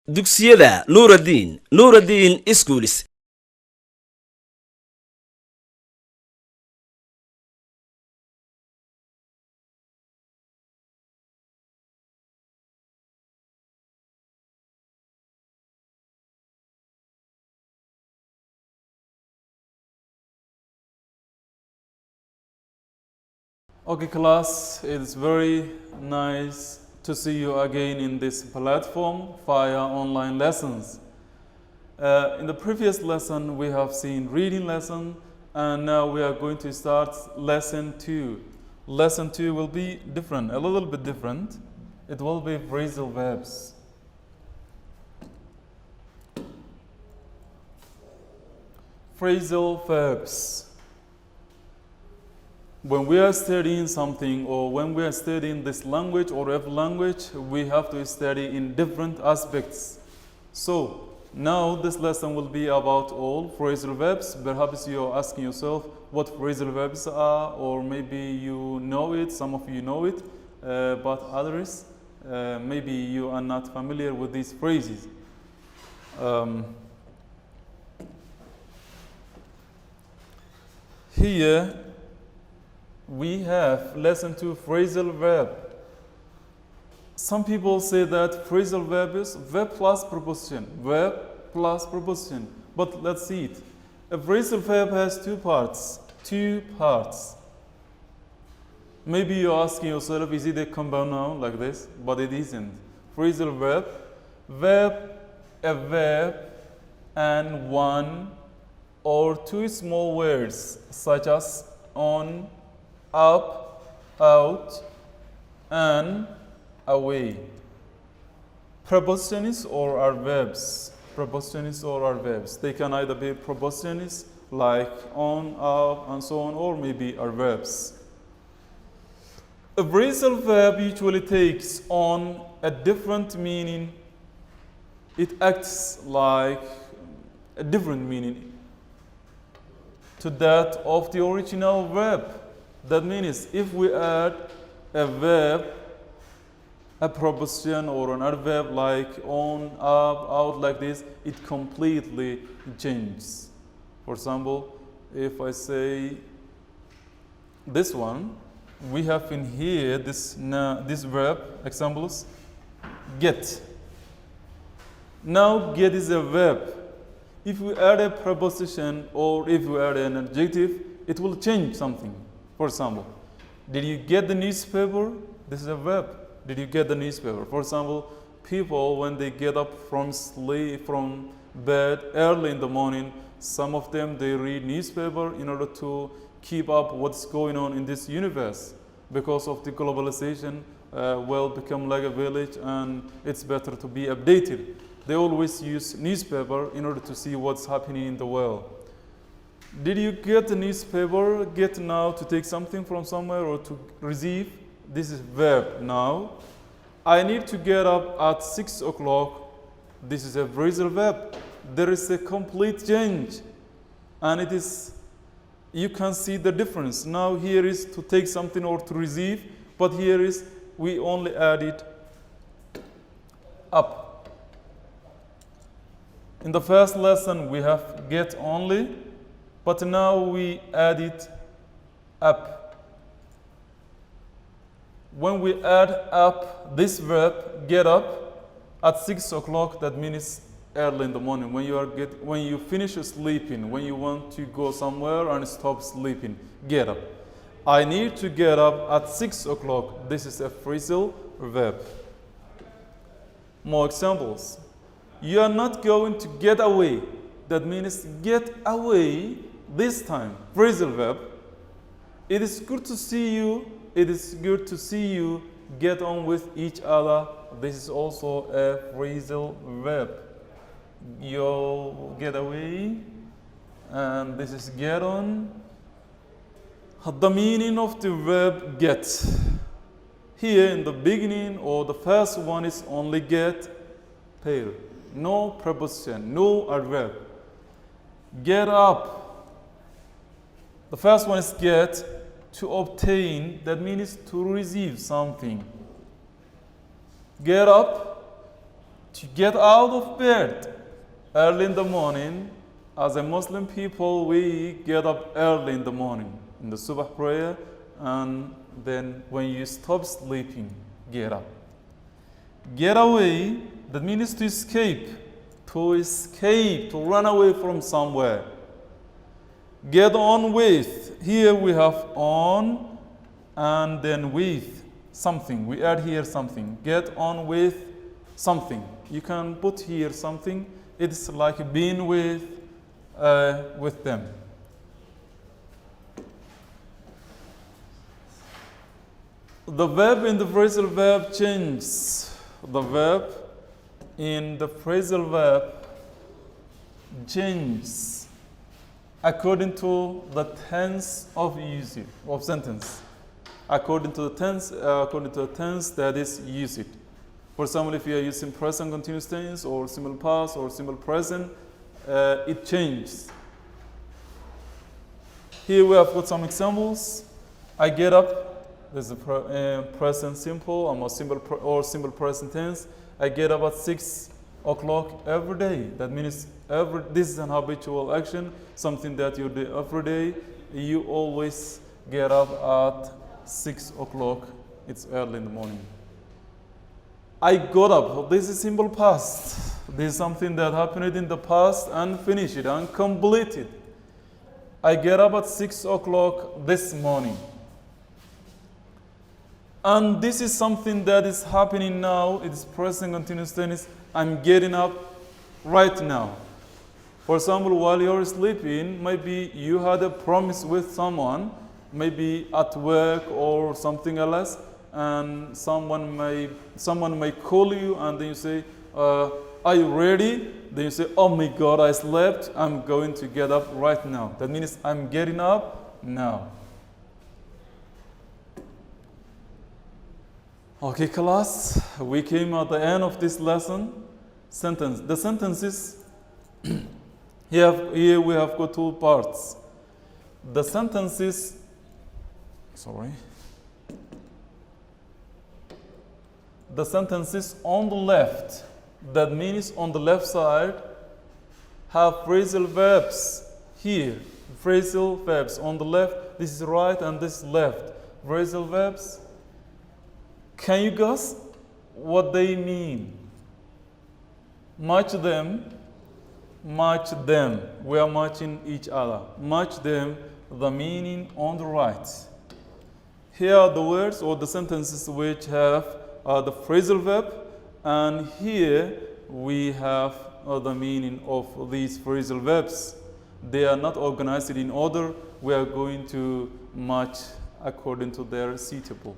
dugsiyada nuuraddiin schools. Okay, class, it's very nice to see you again in this platform via online lessons. In the previous lesson, we have seen reading lesson, and now we are going to start lesson 2. Lesson 2 will be different, a little bit different. It will be phrasal verbs. Phrasal verbs. When we are studying something, or when we are studying this language or every language, we have to study in different aspects. So now this lesson will be about all phrasal verbs. Perhaps you are asking yourself what phrasal verbs are, or maybe you know it, some of you know it, but others, maybe you are not familiar with these phrases. Here we have lesson 2, phrasal verb. Some people say that phrasal verb is verb plus preposition, verb plus preposition. But let's see it. A phrasal verb has two parts. Maybe you're asking yourself, is it a compound noun like this? But it isn't. Phrasal verb, a verb, and one or two small words such as on, up, out, and away. Prepositions or are verbs. They can either be prepositions like on, up, and so on, or maybe are verbs. A phrasal verb usually takes on a different meaning. It acts like a different meaning to that of the original verb. That means if we add a verb, a preposition or an adverb like on, up, out like this, it completely changes. For example, if I say this one, we have in here this verb, examples, get. Now get is a verb. If we add a preposition or if we add an adjective, it will change something. For example, did you get the newspaper? This is a verb. Did you get the newspaper? For example, people when they get up from bed early in the morning, some of them they read newspaper in order to keep up what's going on in this universe. Because of the globalization, will become like a village, and it's better to be updated. They always use newspaper in order to see what's happening in the world. Did you get the newspaper? Get now to take something from somewhere or to receive. This is verb now. I need to get up at 6 o'clock. This is a phrasal verb. There is a complete change. And it is, you can see the difference. Now here is to take something or to receive, but here is we only add it up. In the first lesson we have get only, but now we add it up. When we add up this verb, get up, at 6 o'clock, that means early in the morning, when you finish sleeping, when you want to go somewhere and stop sleeping, get up. I need to get up at 6 o'clock. This is a phrasal verb. More examples. You are not going to get away. That means get away this time. Phrasal verb. It is good to see you. It is good to see you. Get on with each other. This is also a phrasal verb. You get away, and this is get on. The meaning of the verb get. Here in the beginning, or the first one is only get, pair. No preposition, no adverb. Get up. The first one is get, to obtain, that means to receive something. Get up To get out of bed early in the morning. As a Muslim people, we get up early in the morning in the Subah prayer, and then when you stop sleeping, get up. Get away, that means to escape, to run away from somewhere. Get on with, here we have on and then with something. We add here something. Get on with something. You can put here something. It's like being with them. The verb in the phrasal verb changes. The verb in the phrasal verb changes according to the tense of usage of sentence. According to the tense that is used. For example, if you are using present continuous tense or simple past or simple present, it changes. Here we have got some examples. I get up. This is a present simple or simple present tense. I get up at 6 o'clock every day. That means this is an habitual action, something that you do every day. You always get up at 6 o'clock. It's early in the morning. I got up. This is simple past. This is something that happened in the past and finished and completed. I get up at 6 o'clock this morning. And this is something that is happening now. It is present continuous tense. I'm getting up right now. For example, while you're sleeping, maybe you had a promise with someone, maybe at work or something else, and someone may call you, and then you say, are you ready? Then you say, oh my God, I slept. I'm going to get up right now. That means I'm getting up now. Okay, class, we came at the end of this lesson. Sentence. The sentences, here we have got two parts. The sentences, the sentences on the left, that means on the left side, have phrasal verbs here. Phrasal verbs on the left, this is right and this is left. Phrasal verbs. Can you guess what they mean? Match them. Match them. We are matching each other. Match them, the meaning on the right. Here are the words or the sentences which have the phrasal verb, and here we have the meaning of these phrasal verbs. They are not organized in order. We are going to match according to their suitable.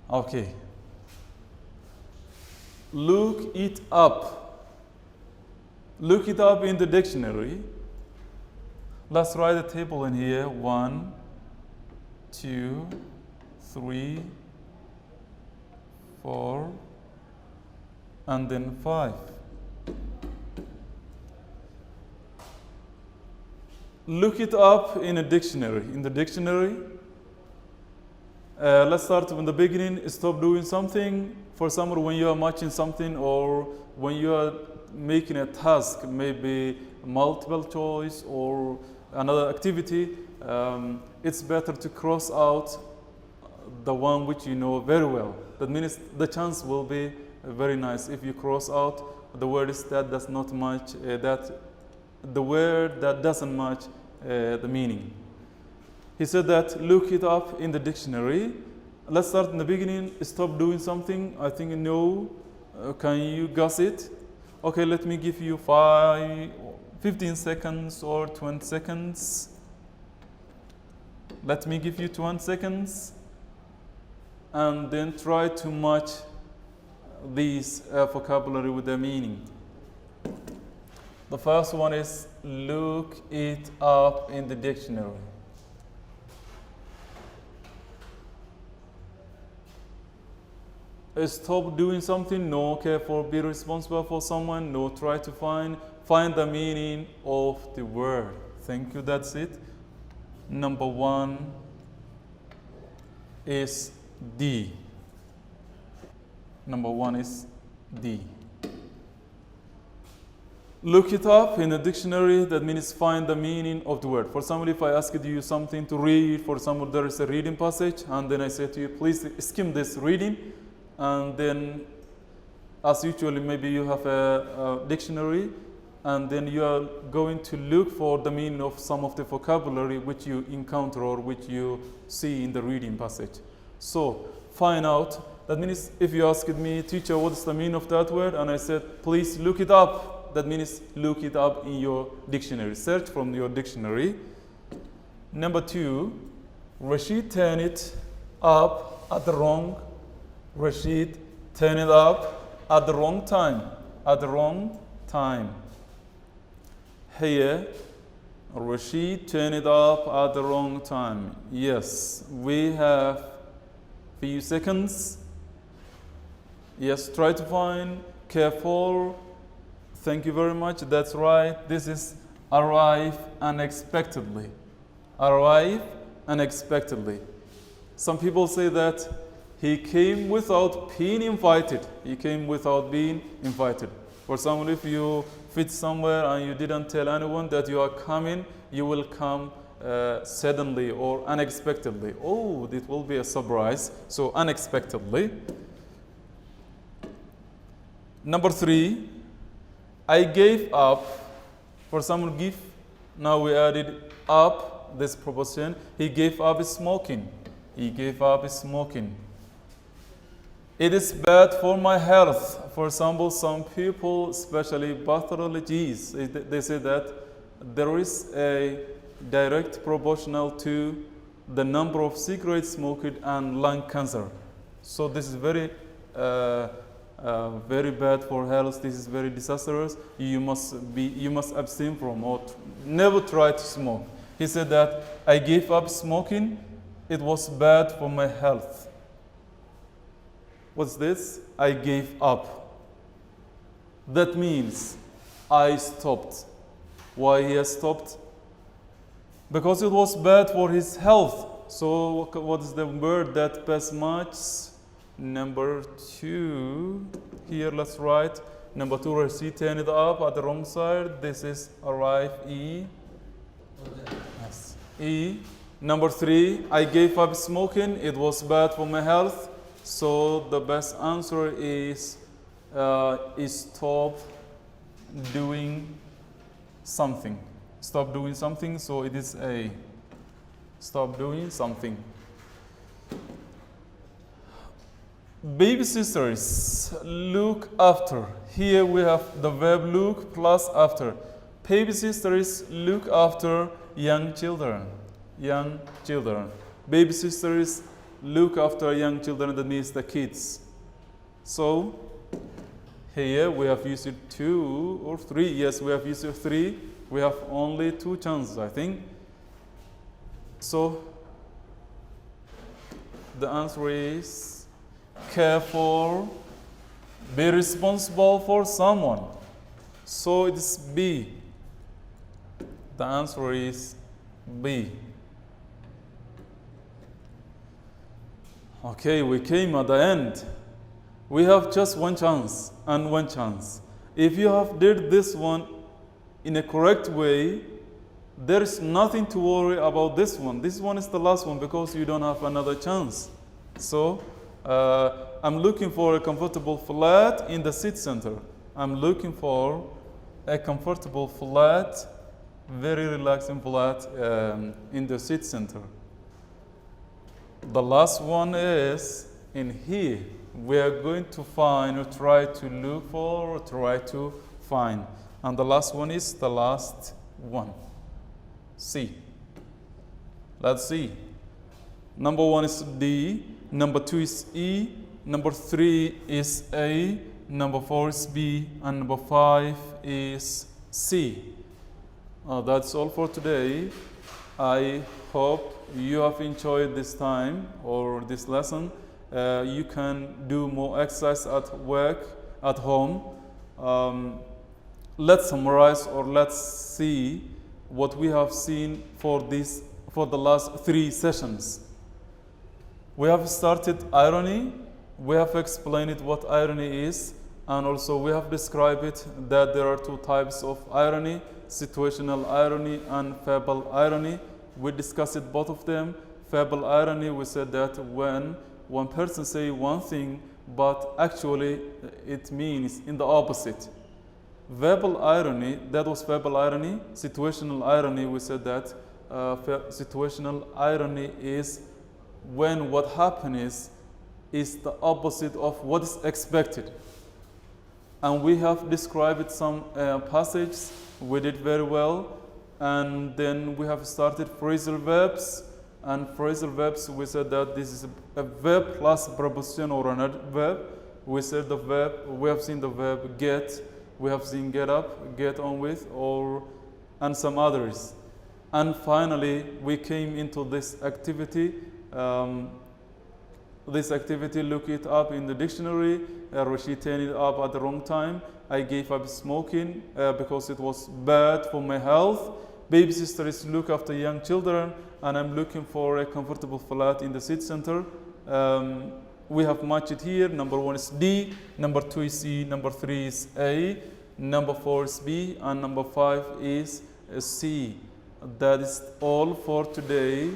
Okay. Look it up. Look it up in the dictionary. Let's write a table in here. 1, 2, 3, 4, and then 5. Look it up in a dictionary. In the dictionary, let's start from the beginning. Stop doing something. For example, when you are matching something or when you are making a task, maybe multiple choice or another activity, it's better to cross out the one which you know very well. That means the chance will be very nice if you cross out the words that does not match the word that doesn't match the meaning. He said that look it up in the dictionary. Let's start in the beginning. Stop doing something. I think no. Can you guess it? Okay, let me give you 15 seconds or 20 seconds. Let me give you 20 seconds. And then try to match these vocabulary with the meaning. The first one is look it up in the dictionary. Stop doing something, no. Care for, be responsible for someone, no. Try to find the meaning of the word. Thank you, that's it. Number 1 is D. Number 1 is D. Look it up in a dictionary. That means find the meaning of the word. For example, if I asked you something to read, for example, there is a reading passage, and then I say to you, please skim this reading, and then as usually maybe you have a dictionary, and then you are going to look for the meaning of some of the vocabulary which you encounter or which you see in the reading passage. So find out. That means if you asked me, teacher, what is the meaning of that word? And I said, please look it up. That means look it up in your dictionary. Search from your dictionary. Number 2, Rashid turned it up at the wrong. Rashid turned it up at the wrong time. At the wrong time. Here, Rashid turned it up at the wrong time. Yes, we have few seconds. Yes, try to find. Careful. Thank you very much. That's right. This is arrive unexpectedly. Arrive unexpectedly. Some people say that he came without being invited. He came without being invited. For example, if you fit somewhere and you didn't tell anyone that you are coming, you will come suddenly or unexpectedly. Oh, it will be a surprise. So unexpectedly. Number 3, I gave up. For example, give. Now we added up this proposition. He gave up smoking. He gave up smoking. It is bad for my health. For example, some people, especially pathologists, they say that there is a direct proportional to the number of cigarettes smoked and lung cancer. So this is very bad for health. This is very disastrous. You must abstain from or never try to smoke. He said that I gave up smoking. It was bad for my health. What's this? I gave up. That means I stopped. Why he has stopped? Because it was bad for his health. So what is the word that best matches? Number 2. Here let's write. Number 2, Rashid turned it up at the wrong side. This is arrive E. Yes. E. Number 3, I gave up smoking. It was bad for my health. So the best answer is stop doing something. Stop doing something. So it is A. Stop doing something. Baby sisters, look after. Here we have the verb look plus after. Baby sisters, look after young children. Young children. Baby sisters, look after young children. That means the kids. So here we have used 2 or 3. Yes, we have used 3. We have only 2 chances, I think. So the answer is care for, be responsible for someone. So it is B. The answer is B. Okay, we came at the end. We have just 1 chance and 1 chance. If you have did this one in a correct way, there is nothing to worry about this one. This one is the last one because you don't have another chance. So I'm looking for a comfortable flat in the seat center. I'm looking for a comfortable flat, very relaxing flat in the seat center. The last one is in here. We are going to find or try to look for or try to find. And the last one is the last one. C. Let's see. Number 1 is D. Number 2 is E. Number 3 is A. Number 4 is B. And number 5 is C. That's all for today. I hope you have enjoyed this time or this lesson. You can do more exercise at work, at home. Let's summarize or let's see what we have seen for the last 3 sessions. We have started irony, We have explained what irony is, and also we have described it that there are two types of irony, situational irony and verbal irony. We discussed both of them. Verbal irony, we said that when one person say one thing, but actually it means in the opposite. Verbal irony, that was verbal irony. Situational irony, we said that situational irony is when what happens is the opposite of what is expected. And we have described some passages. We did very well. And then we have started phrasal verbs. And phrasal verbs, we said that this is a verb plus preposition or an adverb. We said the verb, we have seen the verb get, we have seen get up, get on with, and some others. And finally, we came into this activity. Look it up in the dictionary. Rashid turned it up at the wrong time. I gave up smoking because it was bad for my health. Baby sister is look after young children, and I'm looking for a comfortable flat in the city center. We have matched it here. Number 1 is D, number 2 is C, number 3 is A, number 4 is B, and number 5 is C. That is all for today.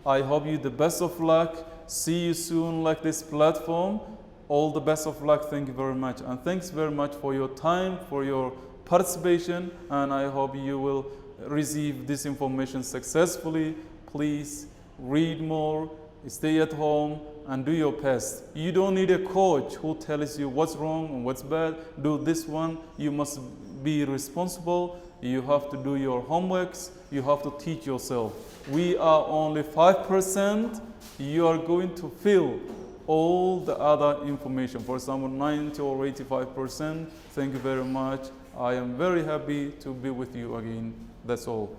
I hope you the best of luck. See you soon like this platform. All the best of luck. Thank you very much. And thanks very much for your time, for your participation, and I hope you will receive this information successfully. Please read more, stay at home, and do your best. You don't need a coach who tells you what's wrong and what's bad. Do this one. You must be responsible. You have to do your homeworks. You have to teach yourself. We are only 5%. You are going to fill all the other information. For example, 90 or 85%. Thank you very much. I am very happy to be with you again. That's all.